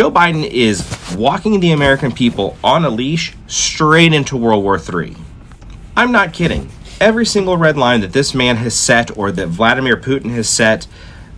Joe Biden is walking the American people on a leash straight into World War III. I'm not kidding. Every single red line that this man has set, or that Vladimir Putin has set,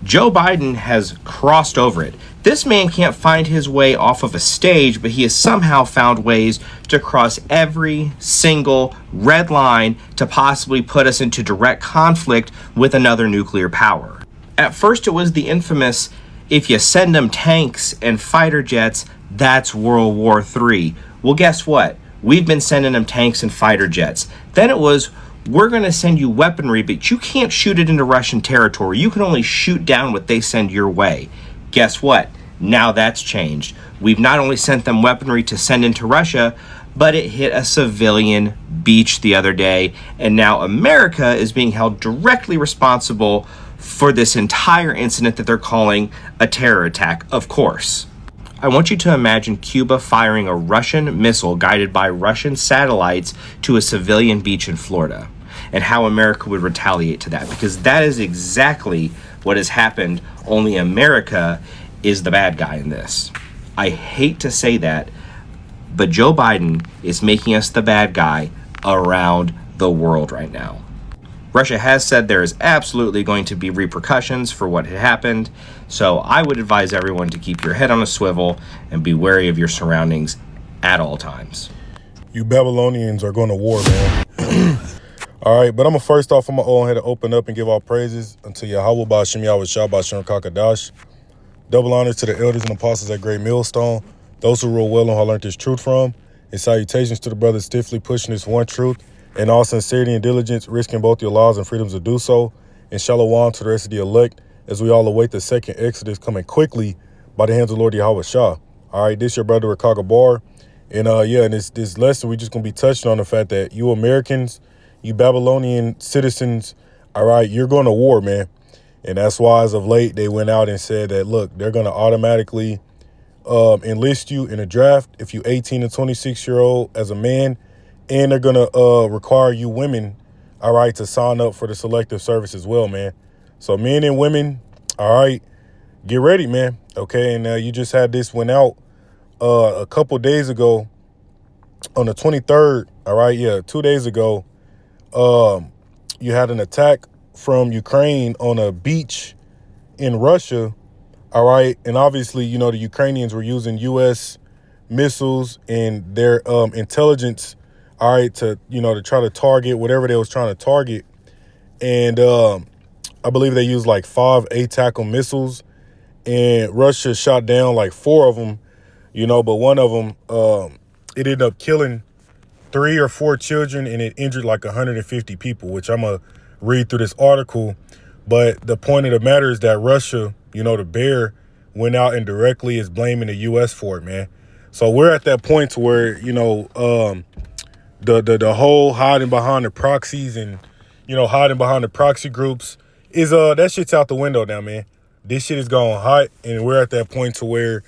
Joe Biden has crossed over it. This man can't find his way off of a stage, but he has somehow found ways to cross every single red line to possibly put us into direct conflict with another nuclear power. At first, it was the infamous, if you send them tanks and fighter jets, that's World War III. Well, guess what? We've been sending them tanks and fighter jets. Then it was, we're going to send you weaponry, but you can't shoot it into Russian territory. You can only shoot down what they send your way. Guess what? Now that's changed. We've not only sent them weaponry to send into Russia, but it hit a civilian beach the other day, and now America is being held directly responsible for this entire incident that they're calling a terror attack, of course. I want you to imagine Cuba firing a Russian missile guided by Russian satellites to a civilian beach in Florida, and how America would retaliate to that, because that is exactly what has happened, only America is the bad guy in this. I hate to say that, but Joe Biden is making us the bad guy around the world right now. Russia has said there is absolutely going to be repercussions for what had happened, so I would advise everyone to keep your head on a swivel and be wary of your surroundings at all times. You Babylonians are going to war, man. All right, but I'm going to first off, I'm going to go ahead and open up and give all praises unto Yahweh Ba'Shem Yahweh Shah Ba'Shem Kakadash. Double honors to the elders and apostles at Great Millstone, those who rule well and who learned this truth from, and salutations to the brothers stiffly pushing this one truth in all sincerity and diligence, risking both your laws and freedoms to do so, and shalom to the rest of the elect as we all await the second Exodus coming quickly by the hands of Lord Yahweh Shah. All right, this your brother Rikaga Bar, and in this lesson we're just gonna be touching on the fact that you Americans, you Babylonian citizens, all right, you're going to war, man. And that's why as of late they went out and said that, look, they're going to automatically enlist you in a draft if you're 18 to 26-year-old as a man, and they're going to require you women, all right, to sign up for the selective service as well, man. So men and women, all right, get ready, man. Okay, and you just had this went out a couple days ago on the 23rd, all right, 2 days ago. You had an attack from Ukraine on a beach in Russia, all right? And obviously, you know, the Ukrainians were using U.S. missiles and their intelligence, all right, to try to target whatever they was trying to target. And I believe they used like 5 ATACMS missiles, and Russia shot down like 4 of them, but one of them, it ended up killing 3 or 4 children, and it injured like 150 people, which I'm going to read through this article. But the point of the matter is that Russia, the bear, went out and directly is blaming the U.S. for it, man. So we're at that point to where, the whole hiding behind the proxies and, hiding behind the proxy groups is, that shit's out the window now, man. This shit is going hot, and we're at that point to where,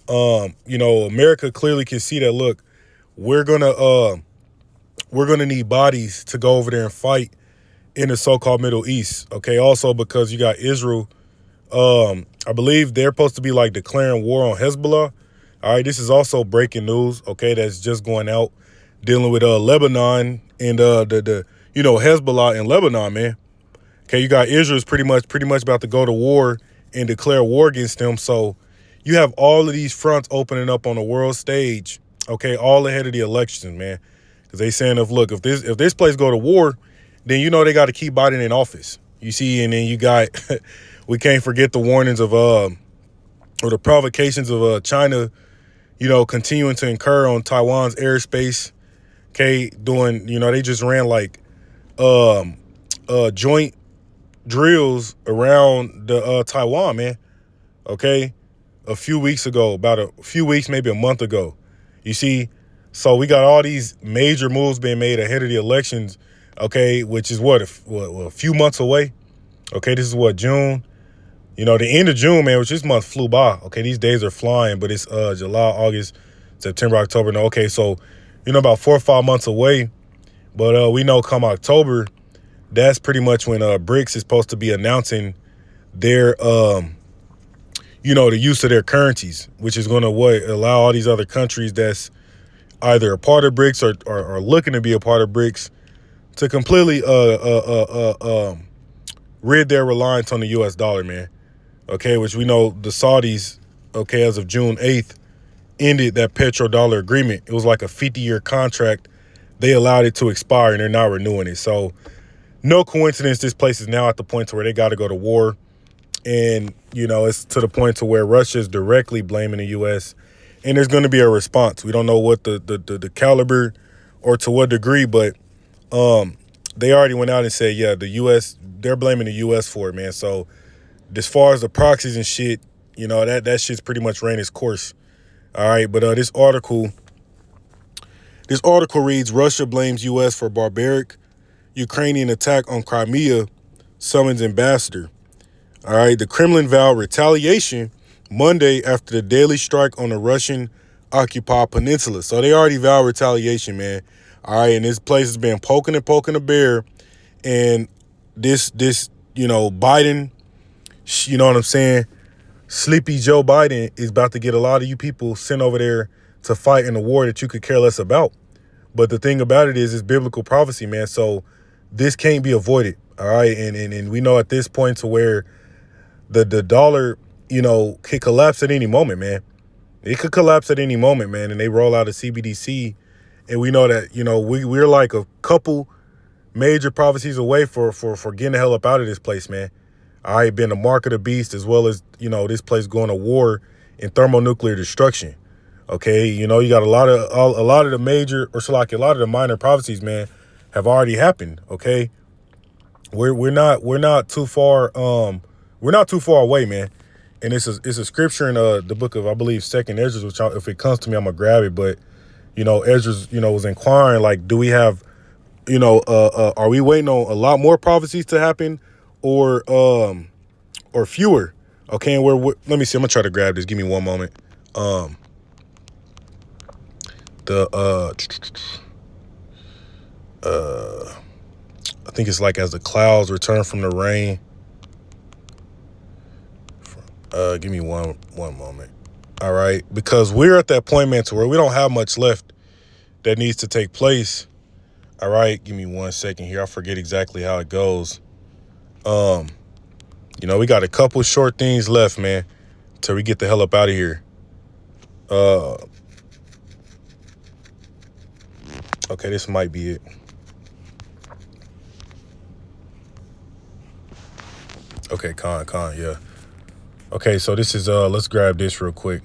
America clearly can see that, look, we're gonna need bodies to go over there and fight in the so-called Middle East. Okay. Also, because you got Israel, I believe they're supposed to be like declaring war on Hezbollah. All right. This is also breaking news. Okay. That's just going out dealing with Lebanon and the Hezbollah in Lebanon, man. Okay. You got Israel's pretty much about to go to war and declare war against them. So you have all of these fronts opening up on the world stage. Okay. All ahead of the elections, man. Because they saying if this place go to war, then they got to keep Biden in office. You see, and then you got we can't forget the warnings of or the provocations of China, continuing to incur on Taiwan's airspace. Okay, doing they just ran like joint drills around the Taiwan, man. Okay, a few weeks ago, about a few weeks, maybe a month ago. You see. So we got all these major moves being made ahead of the elections, okay, which is a few months away. Okay, this is June. The end of June, man, which this month flew by. Okay, these days are flying, but it's July, August, September, October. No, okay, so, about 4 or 5 months away. But we know come October, that's pretty much when BRICS is supposed to be announcing their, the use of their currencies, which is going to allow all these other countries that's either a part of BRICS or looking to be a part of BRICS to completely rid their reliance on the U.S. dollar, man. Okay, which we know the Saudis, okay, as of June 8th, ended that petrodollar agreement. It was like a 50-year contract. They allowed it to expire, and they're not renewing it. So no coincidence this place is now at the point to where they got to go to war. And, it's to the point to where Russia is directly blaming the U.S., and there's going to be a response. We don't know what the caliber or to what degree, but they already went out and said, yeah, the U.S., they're blaming the U.S. for it, man. So as far as the proxies and shit, that shit's pretty much ran its course. All right, but this article reads, Russia blames U.S. for barbaric Ukrainian attack on Crimea, summons ambassador. All right, the Kremlin vowed retaliation Monday after the daily strike on the Russian-occupied peninsula. So they already vowed retaliation, man. All right, and this place has been poking a bear. And this Biden, you know what I'm saying, sleepy Joe Biden is about to get a lot of you people sent over there to fight in a war that you could care less about. But the thing about it is, it's biblical prophecy, man. So this can't be avoided, all right? And we know at this point to where the dollar, could collapse at any moment, man. It could collapse at any moment, man. And they roll out a CBDC. And we know that, we're like a couple major prophecies away for getting the hell up out of this place, man. All right, been the mark of the beast, as well as, this place going to war and thermonuclear destruction. Okay, you got a lot of the major, or so like a lot of the minor prophecies, man, have already happened. Okay, we're not too far away, man. And it's a scripture in the book of, I believe, Second Ezra, which if it comes to me, I'm gonna grab it. But Ezra, was inquiring, like, do we have, are we waiting on a lot more prophecies to happen, or fewer? Okay, and let me see. I'm gonna try to grab this. Give me one moment. I think it's like as the clouds return from the rain. Give me one moment. All right, because we're at that point, man, to where we don't have much left that needs to take place. All right, give me 1 second here. I forget exactly how it goes. We got a couple short things left, man, till we get the hell up out of here. Okay, this might be it. Okay, yeah. Okay, so this is, let's grab this real quick.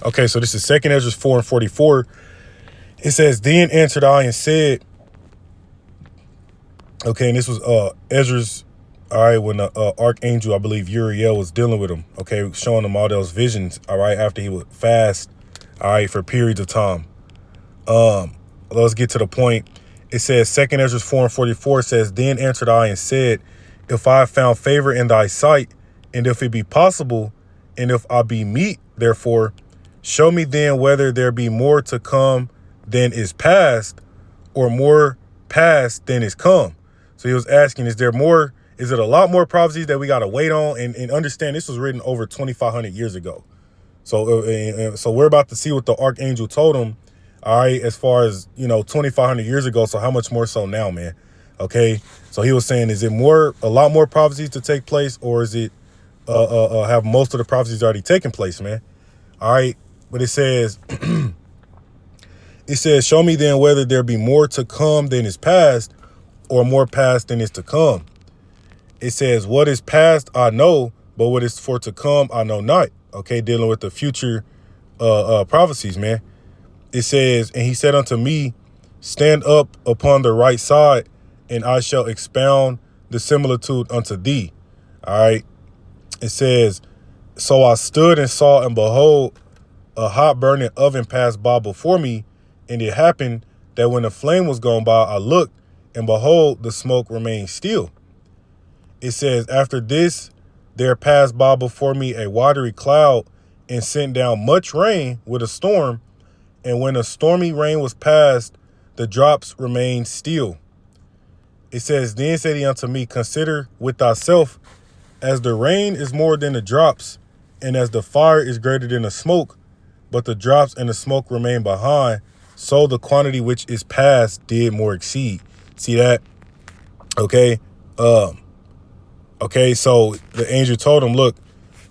Okay, so this is 2 Ezra 4:44. It says, then answered I and said, okay, and this was Ezra's, all right, when the archangel, I believe Uriel, was dealing with him, okay, showing him all those visions, all right, after he would fast, all right, for periods of time. Let's get to the point. It says, 2 Ezra 4:44 says, then answered I and said, if I have found favor in thy sight, and if it be possible, and if I be meet, therefore, show me then whether there be more to come than is past, or more past than is come. So he was asking, is it a lot more prophecies that we got to wait on? And understand, this was written over 2,500 years ago. So we're about to see what the archangel told him, all right, as far as, 2,500 years ago. So how much more so now, man? Okay. So he was saying, is it a lot more prophecies to take place, or is it have most of the prophecies already taken place, man? All right. But it says, show me then whether there be more to come than is past, or more past than is to come. It says, what is past I know, but what is for to come I know not. Okay, dealing with the future prophecies, man. It says, and he said unto me, stand up upon the right side, and I shall expound the similitude unto thee. All right. It says, so I stood and saw, and behold, a hot burning oven passed by before me. And it happened that when the flame was gone by, I looked, and behold, the smoke remained still. It says, after this, there passed by before me a watery cloud, and sent down much rain with a storm. And when the stormy rain was past, the drops remained still. It says, then said he unto me, consider with thyself, as the rain is more than the drops, and as the fire is greater than the smoke, but the drops and the smoke remain behind, so the quantity which is past did more exceed. See that? Okay. Okay, so the angel told him, look,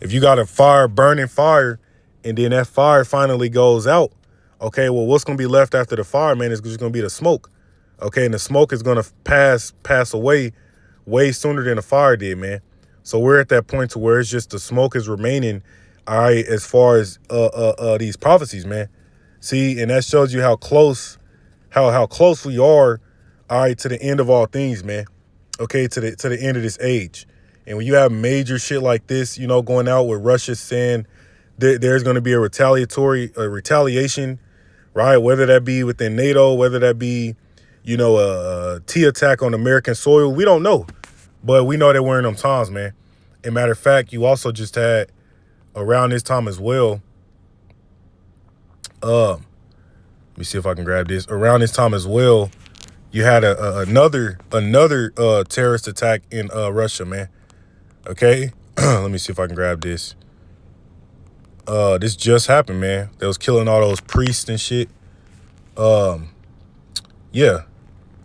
if you got a fire, burning fire, and then that fire finally goes out, okay, well, what's going to be left after the fire, man, is just going to be the smoke. Okay, and the smoke is going to pass away way sooner than the fire did, man. So we're at that point to where it's just the smoke is remaining, all right, as far as these prophecies, man. See, and that shows you how close we are, all right, to the end of all things, man. Okay, to the end of this age. And when you have major shit like this, you know, going out with Russia saying there's going to be a retaliation, right? Whether that be within NATO, whether that be, you know, a T attack on American soil, we don't know. But we know that we're in them times, man. And matter of fact, you also just had around this time as well. Let me see if I can grab this. Around this time as well, you had another terrorist attack in Russia, man. Okay, let me see if I can grab this. This just happened, man. They was killing all those priests and shit. Yeah.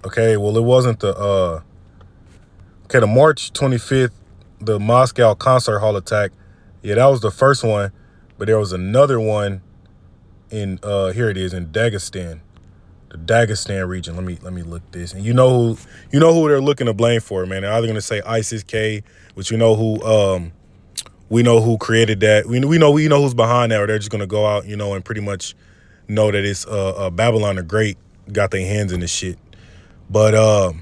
Okay, well, it wasn't the March 25th, the Moscow concert hall attack. Yeah, that was the first one, but there was another one in here it is in Dagestan, the Dagestan region. Let me look this, and you know who they're looking to blame for, man. They're either gonna say ISIS-K, which we know who created that. We know who's behind that, or they're just gonna go out, you know, and pretty much know that it's Babylon the Great got their hands in this shit. But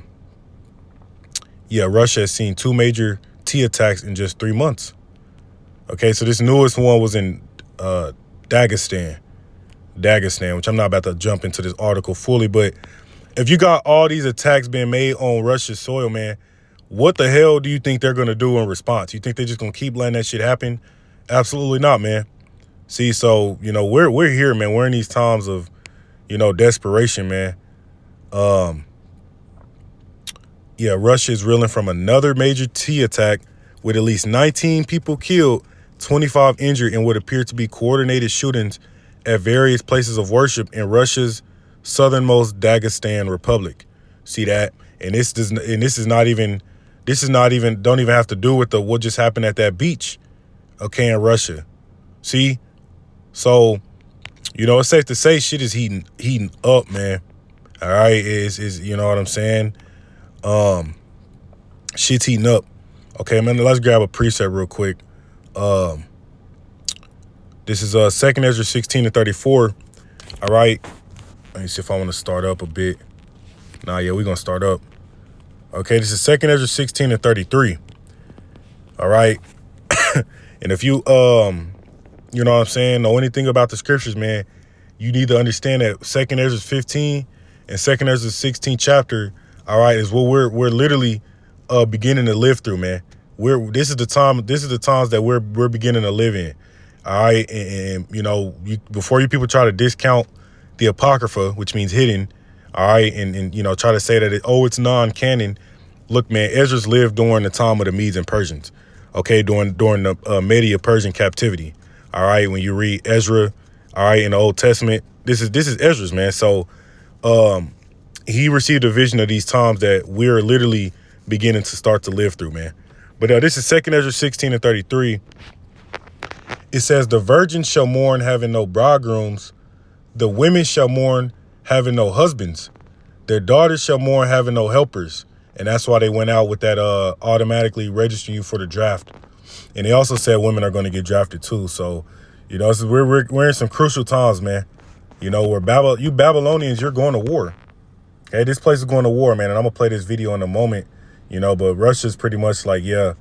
yeah, Russia has seen 2 major T attacks in just 3 months. Okay, so this newest one was in Dagestan, which I'm not about to jump into this article fully, but if you got all these attacks being made on Russia's soil, man, what the hell do you think they're going to do in response? You think they're just going to keep letting that shit happen? Absolutely not, man. See, so, you know, we're here, man. We're in these times of, you know, desperation, man. Yeah, Russia is reeling from another major T attack with at least 19 people killed, 25 injured in what appear to be coordinated shootings at various places of worship in Russia's southernmost Dagestan Republic. See that? And this is not even don't even have to do with what just happened at that beach, okay, in Russia. See? So, you know, it's safe to say shit is heating up, man. All right, is you know what I'm saying? Shit's heating up. Okay, man, let's grab a preset real quick. This is 2nd Ezra 16-34. All right. Let me see if I want to start up a bit. Nah, yeah, we're going to start up. Okay, this is 2nd Ezra 16-33. All right. And if you, you know what I'm saying, know anything about the scriptures, man, you need to understand that 2nd Ezra 15 and 2nd Ezra 16 chapter, all right, is what we're literally beginning to live through, man. This is the times that we're beginning to live in. All right. And you know, before you people try to discount the Apocrypha, which means hidden. All right. And you know, try to say that it's non-canon. Look, man, Ezra's lived during the time of the Medes and Persians. Okay. During the Media-Persian captivity. All right. When you read Ezra, all right, in the Old Testament, this is Ezra's, man. So he received a vision of these times that we're literally beginning to start to live through, man. But this is 2nd Ezra 16-33. It says, the virgins shall mourn having no bridegrooms. The women shall mourn having no husbands. Their daughters shall mourn having no helpers. And that's why they went out with that automatically registering you for the draft. And they also said women are going to get drafted too. So, you know, we're in some crucial times, man. You know, you Babylonians, you're going to war. Okay, this place is going to war, man. And I'm going to play this video in a moment, you know, but Russia's pretty much like, yeah,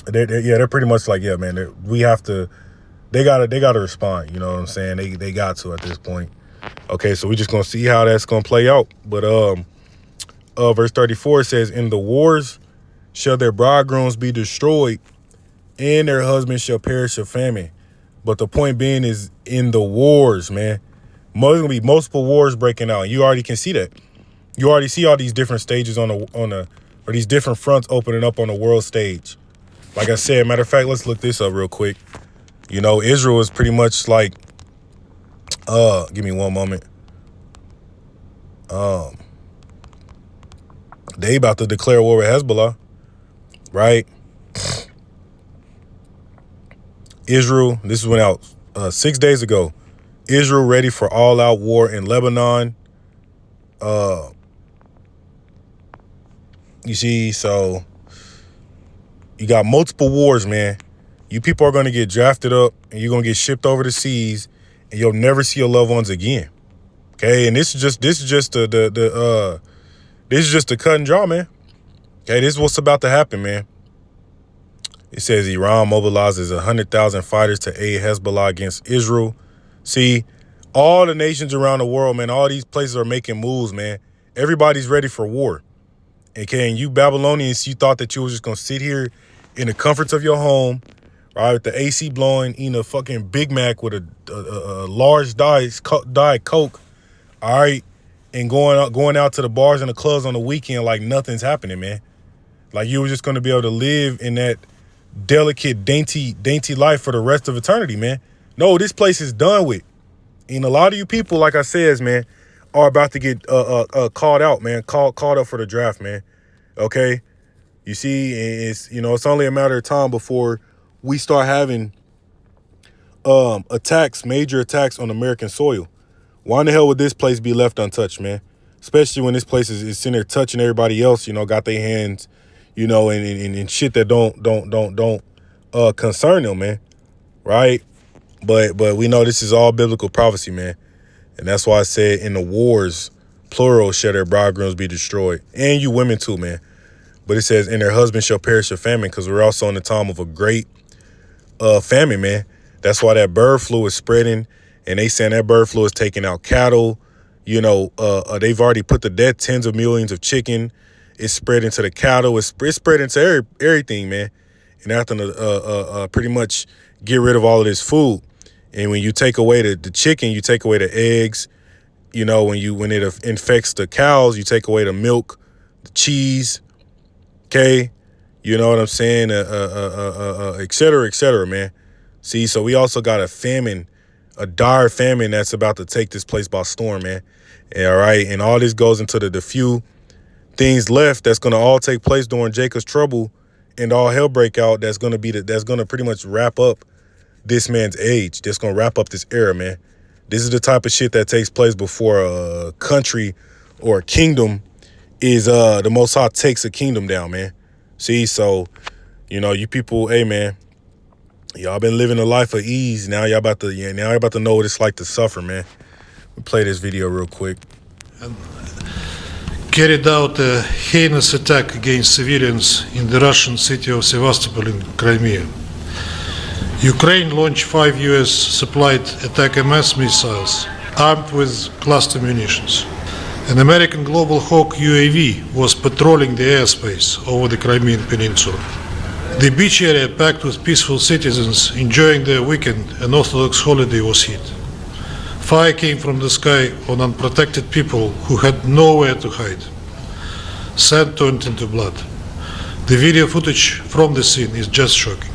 they're pretty much like, yeah, man, they gotta respond. You know what I'm saying? They got to at this point. Okay, so we're just gonna see how that's gonna play out. But verse 34 says, in the wars shall their bridegrooms be destroyed, and their husbands shall perish of famine. But the point being is, in the wars, man, there's gonna be multiple wars breaking out. You already can see that. You already see all these different stages or these different fronts opening up on the world stage. Like I said, matter of fact, let's look this up real quick. You know, Israel is pretty much like, give me one moment. They about to declare war with Hezbollah, right? Israel, this went out 6 days ago. Israel ready for all-out war in Lebanon. You see, so you got multiple wars, man. You people are going to get drafted up and you're going to get shipped over the seas and you'll never see your loved ones again. Okay, and this is just the cut and draw, man. Okay, this is what's about to happen, man. It says Iran mobilizes 100,000 fighters to aid Hezbollah against Israel. See, all the nations around the world, man, all these places are making moves, man. Everybody's ready for war. Okay, and you Babylonians, you thought that you was just going to sit here in the comforts of your home, right, with the AC blowing, eating a fucking Big Mac with a large Diet Coke, all right, and going out to the bars and the clubs on the weekend like nothing's happening, man. Like you were just going to be able to live in that delicate, dainty life for the rest of eternity, man. No, this place is done with. And a lot of you people, like I says, man, are about to get called out, man, called up for the draft, man. Okay, you see, it's only a matter of time before we start having major attacks on American soil. Why in the hell would this place be left untouched, man? Especially when this place is sitting there touching everybody else, got their hands, in shit that don't concern them, man. Right? But we know this is all biblical prophecy, man. And that's why I said in the wars, plural, shall their bridegrooms be destroyed. And you women too, man. But it says, and their husbands shall perish of famine, because we're also in the time of a great famine, man. That's why that bird flu is spreading. And they saying that bird flu is taking out cattle. They've already put to death tens of millions of chicken. It's spreading to the cattle. It's spreading to everything, man. And after pretty much get rid of all of this food. And when you take away the chicken, you take away the eggs. When it infects the cows, you take away the milk, the cheese. Okay, you know what I'm saying? Et cetera, man. See, so we also got a dire famine that's about to take this place by storm, man. All right, and all this goes into the few things left that's going to all take place during Jacob's trouble and all hell break out. That's going to pretty much wrap up this man's age. That's going to wrap up this era, man. This is the type of shit that takes place before a country or a kingdom is the Most High takes a kingdom down, man. See, so, you people, hey, man, y'all been living a life of ease. Now y'all about to know what it's like to suffer, man. We'll play this video real quick. And carried out a heinous attack against civilians in the Russian city of Sevastopol in Crimea. Ukraine launched 5 US supplied ATACMS missiles armed with cluster munitions. An American Global Hawk UAV was patrolling the airspace over the Crimean Peninsula. The beach area packed with peaceful citizens enjoying their weekend and Orthodox holiday was hit. Fire came from the sky on unprotected people who had nowhere to hide. Sand turned into blood. The video footage from the scene is just shocking.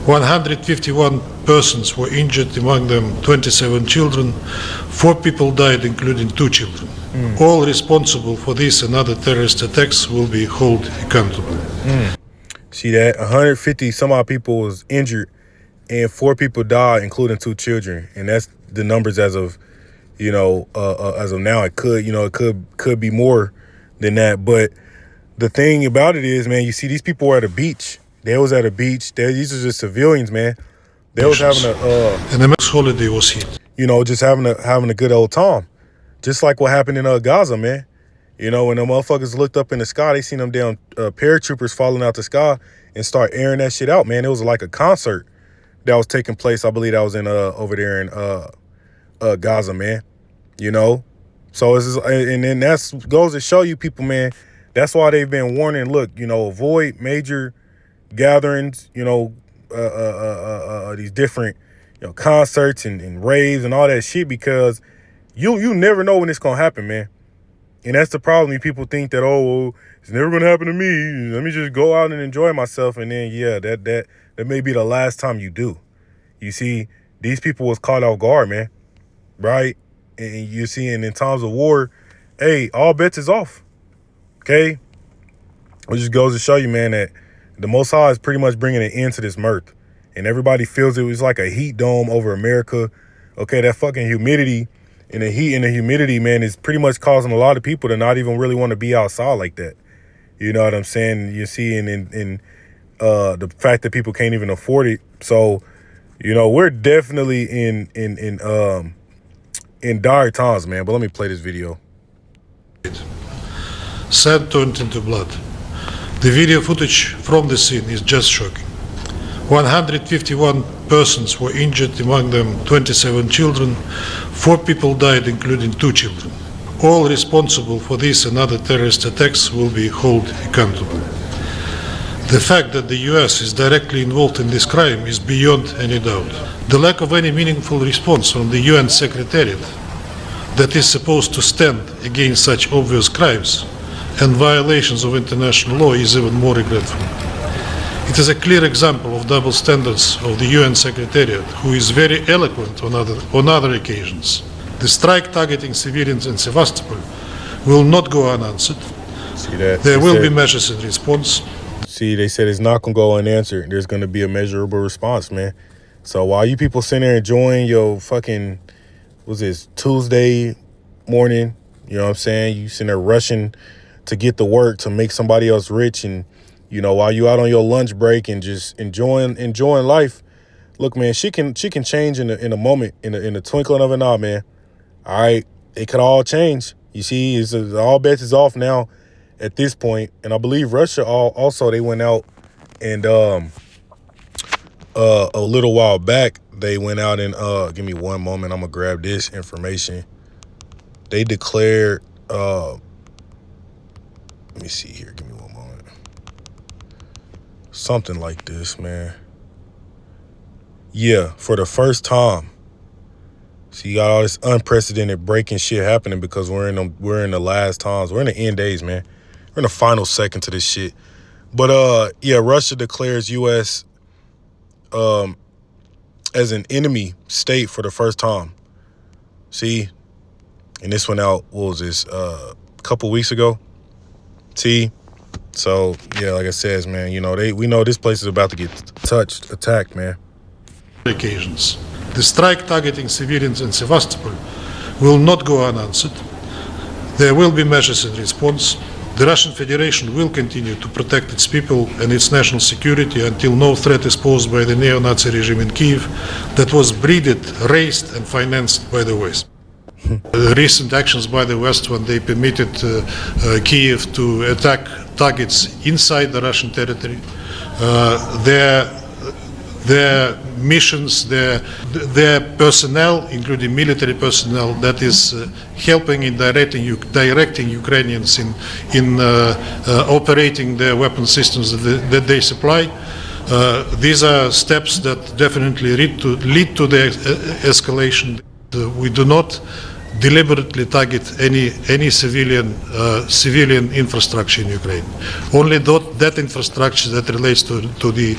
151 persons were injured, among them 27 children. 4 people died, including 2 children. All responsible for this and other terrorist attacks will be held accountable. See that? 150 some odd people was injured and 4 people died, including 2 children. And that's the numbers as of, as of now. It could be more than that. But the thing about it is, man, you see these people were at a beach. They was at a beach. These are just civilians, man. They was having and the next holiday was hit. Just having a good old time. Just like what happened in Gaza, man. When the motherfuckers looked up in the sky, they seen them damn paratroopers falling out the sky and start airing that shit out, man. It was like a concert that was taking place. I believe that was in over there in Gaza, man. So it's just, and then that's goes to show you people, man. That's why they've been warning. Look, avoid major gatherings. These different concerts and raves and all that shit, because you never know when it's gonna happen, man. And that's the problem. People think that, oh, well, it's never going to happen to me. Let me just go out and enjoy myself. And then, yeah, that may be the last time you do. You see, these people was caught off guard, man. Right? And you see, and in times of war, hey, all bets is off. Okay? It just goes to show you, man, that the Most High is pretty much bringing an end to this mirth. And everybody feels it was like a heat dome over America. Okay, that fucking humidity and the heat and the humidity, man, is pretty much causing a lot of people to not even really want to be outside like that. You know what I'm saying? You see, in the fact that people can't even afford it. So, you know, we're definitely in dire times, man. But let me play this video. Sand turned into blood. The video footage from the scene is just shocking. 151 persons were injured, among them 27 children. 4 people died, including 2 children. All responsible for this and other terrorist attacks will be held accountable. The fact that the US is directly involved in this crime is beyond any doubt. The lack of any meaningful response from the UN Secretariat that is supposed to stand against such obvious crimes and violations of international law is even more regretful. It is a clear example of double standards of the UN Secretariat, who is very eloquent on other occasions. The strike targeting civilians in Sevastopol will not go unanswered. See that? There will be measures in response. See, they said it's not going to go unanswered. There's going to be a measurable response, man. So while you people sitting there enjoying your fucking, what's this, Tuesday morning, you know what I'm saying? You sitting there rushing to get to work to make somebody else rich, and you know, while you out on your lunch break and just enjoying life. Look, man, she can change in a moment, in the twinkling of an eye, man. All right, it could all change. You see, all bets is off now at this point, and I believe Russia also they went out and a little while back they went out and give me one moment, I'm gonna grab this information. They declared let me see here, give me one moment. Something like this, man. Yeah, for the first time. So you got all this unprecedented breaking shit happening because we're in the last times. We're in the end days, man. We're in the final second to this shit. But yeah, Russia declares US as an enemy state for the first time. See? And this went out, what was this, a couple weeks ago? See? So, yeah, like I said, man, you know, we know this place is about to get attacked, man. Occasions. The strike targeting civilians in Sevastopol will not go unanswered. There will be measures in response. The Russian Federation will continue to protect its people and its national security until no threat is posed by the neo-Nazi regime in Kiev that was breeded, raised and financed by the West. Recent actions by the West when they permitted Kiev to attack targets inside the Russian territory, their missions, their personnel, including military personnel, that is helping in directing Ukrainians in operating their weapon systems that they supply. These are steps that definitely lead to the escalation. We do not deliberately target any civilian infrastructure in Ukraine. Only that infrastructure that relates to the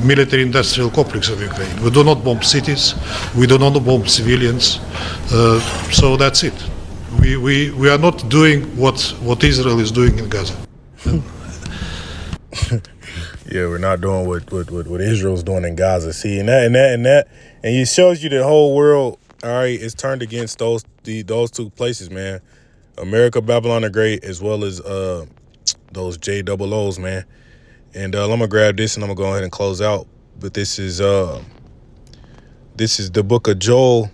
military-industrial complex of Ukraine. We do not bomb cities. We do not bomb civilians. So that's it. We are not doing what Israel is doing in Gaza. Yeah, we're not doing what Israel's doing in Gaza. See, and it shows you the whole world. All right, it's turned against those two places, man. America, Babylon the Great, as well as those JOOs, man. And I'm gonna grab this and I'm gonna go ahead and close out. But this is the book of Joel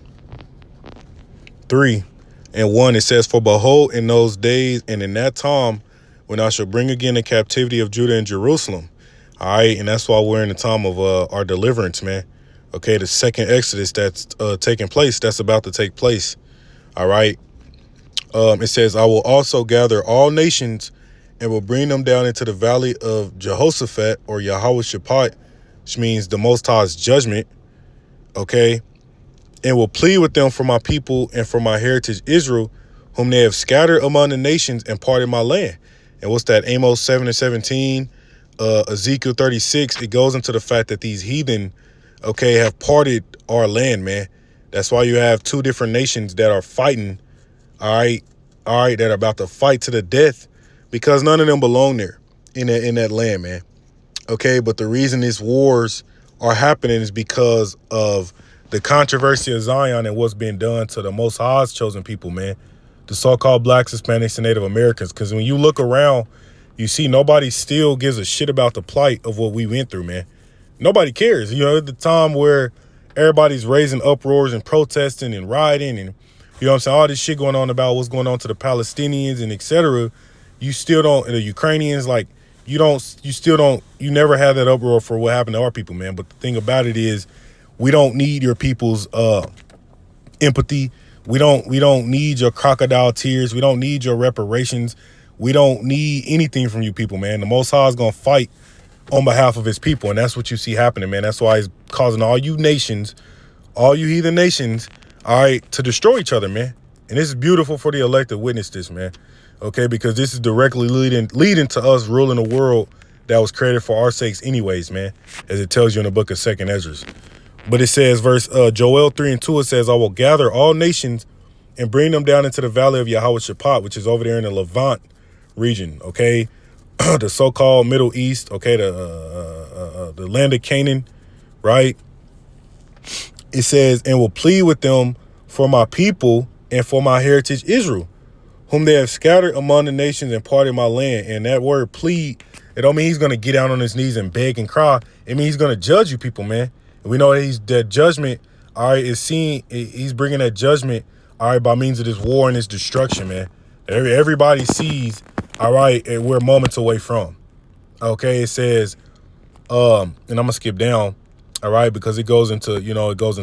3:1. It says, "For behold, in those days and in that time, when I shall bring again the captivity of Judah and Jerusalem." All right, and that's why we're in the time of our deliverance, man. Okay, the second Exodus that's taking place, that's about to take place. All right. It says, "I will also gather all nations and will bring them down into the valley of Jehoshaphat," or Yahweh Shaphat, which means the Most High's judgment. Okay. "And will plead with them for my people and for my heritage Israel, whom they have scattered among the nations and parted my land. And what's that? Amos 7:17, Ezekiel 36. It goes into the fact that these heathen, okay, have parted our land, man. That's why you have two different nations that are fighting, all right, that are about to fight to the death, because none of them belong there in that land, man. Okay, but the reason these wars are happening is because of the controversy of Zion and what's being done to the Most High's chosen people, man. The so-called blacks, Hispanics, and Native Americans. Because when you look around, you see nobody still gives a shit about the plight of what we went through, man. Nobody cares. You know, at the time where everybody's raising uproars and protesting and rioting and, you know what I'm saying, all this shit going on about what's going on to the Palestinians and et cetera, you still don't, and the Ukrainians, like, you never had that uproar for what happened to our people, man. But the thing about it is, we don't need your people's empathy. We don't need your crocodile tears. We don't need your reparations. We don't need anything from you people, man. The Most High is going to fight on behalf of his people. And that's what you see happening, man. That's why he's causing all you nations, all you heathen nations, all right, to destroy each other, man. And this is beautiful for the elect to witness this, man. Okay, because this is directly leading to us ruling a world that was created for our sakes anyways, man, as it tells you in the book of 2nd Ezra. But it says, Joel 3:2, it says, I will gather all nations and bring them down into the valley of Yahweh Shaphat, which is over there in the Levant region, okay? The so-called Middle East, okay, the land of Canaan, right? It says, and will plead with them for my people and for my heritage Israel, whom they have scattered among the nations and parted my land. And that word plead, it don't mean he's going to get down on his knees and beg and cry. It means he's going to judge you people, man. And we know that judgment, all right, is seen. He's bringing that judgment, all right, by means of this war and this destruction, man. Everybody sees, all right, and we're moments away from. Okay, it says, and I'm going to skip down, all right, because it goes into, you know, goes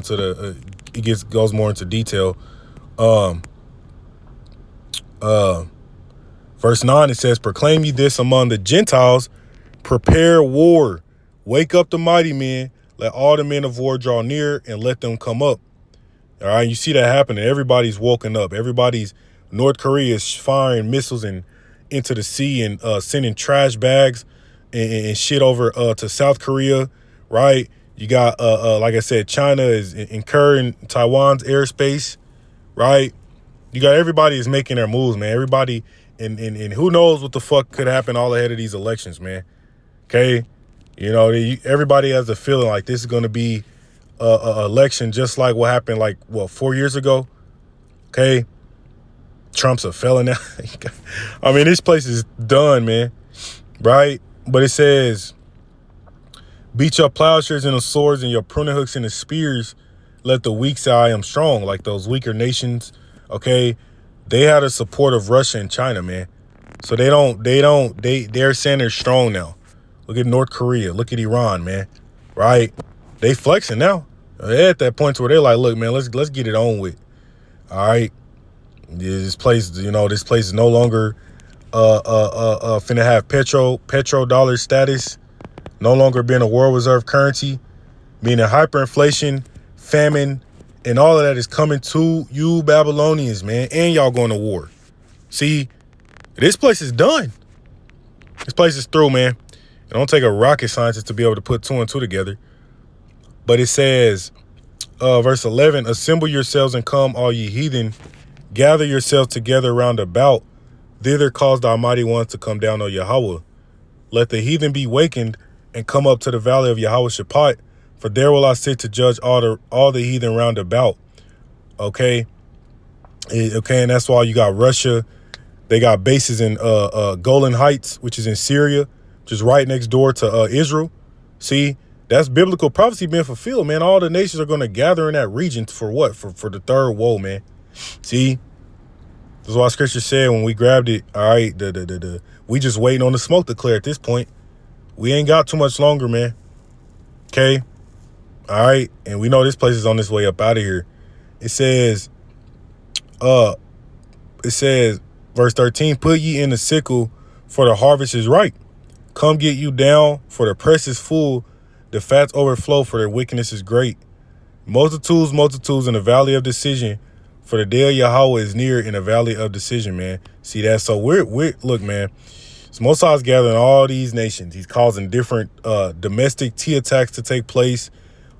more into detail. Verse 9, it says, proclaim ye this among the Gentiles, prepare war, wake up the mighty men, let all the men of war draw near and let them come up. All right, you see that happening. Everybody's woken up. North Korea is firing missiles into the sea and sending trash bags and shit over to South Korea, right? You got, like I said, China is incurring Taiwan's airspace, right? You got everybody is making their moves, man. Everybody, and who knows what the fuck could happen all ahead of these elections, man. Okay? You know, everybody has a feeling like this is going to be a election just like what happened, 4 years ago. Okay? Trump's a felon now. I mean, this place is done, man. Right? But it says, beat your plowshares and the swords and your pruning hooks and the spears. Let the weak say I am strong. Like those weaker nations, okay? They had the support of Russia and China, man. So they're saying they're strong now. Look at North Korea. Look at Iran, man. Right? They flexing now. They're at that point where they're like, look, man, let's get it on with. All right. This place is no longer finna have petrodollar status, no longer being a world reserve currency, meaning hyperinflation, famine, and all of that is coming to you Babylonians, man, and y'all going to war. See, this place is done. This place is through, man. It don't take a rocket scientist to be able to put two and two together. But it says, verse 11, assemble yourselves and come, all ye heathen, gather yourselves together round about. Thither cause the Almighty One to come down, O Yahweh. Let the heathen be wakened and come up to the valley of Yahweh Shaphat, for there will I sit to judge all the heathen round about. Okay? Okay, and that's why you got Russia. They got bases in Golan Heights, which is in Syria, just right next door to Israel. See, that's biblical prophecy being fulfilled, man. All the nations are going to gather in that region for what? For the third woe, man. See, this is why Scripture said when we grabbed it, all right, we just waiting on the smoke to clear at this point. We ain't got too much longer, man. Okay? All right? And we know this place is on this way up out of here. It says, verse 13, put ye in the sickle, for the harvest is ripe. Come get you down, for the press is full. The fats overflow, for their wickedness is great. Multitudes in the valley of decision, For the day of Yahweh is near in a valley of decision, man. See that? So we're look, man. So Most High's gathering all these nations. He's causing different domestic T attacks to take place,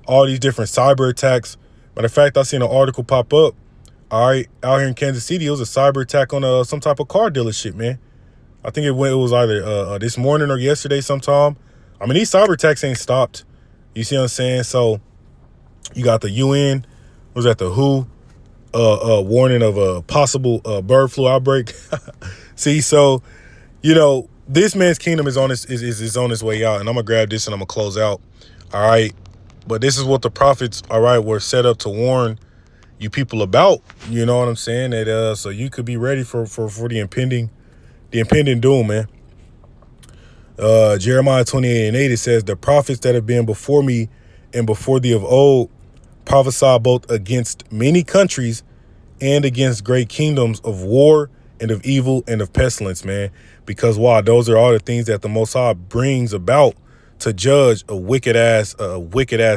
all these different cyber attacks. Matter of fact, I seen an article pop up. All right, out here in Kansas City, it was a cyber attack on some type of car dealership, man. I think it was either this morning or yesterday sometime. I mean, these cyber attacks ain't stopped. You see what I'm saying? So you got the UN, was at the WHO, warning of a possible bird flu outbreak. See, so, this man's kingdom is on his way out, and I'm gonna grab this and I'm gonna close out. All right. But this is what the prophets, all right, were set up to warn you people about. You know what I'm saying? That so you could be ready for the impending doom, man. Jeremiah 28:8, it says, the prophets that have been before me and before thee of old prophesy both against many countries and against great kingdoms of war and of evil and of pestilence, man. Because why? Those are all the things that the Most High brings about to judge a wicked ass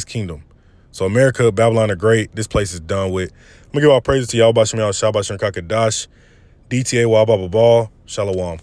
kingdom. So America, Babylon are great. This place is done with. I'm gonna give all praises to y'all. Shabbat Shalom, Kakadash, DTA, Wababa Ball, Shalom.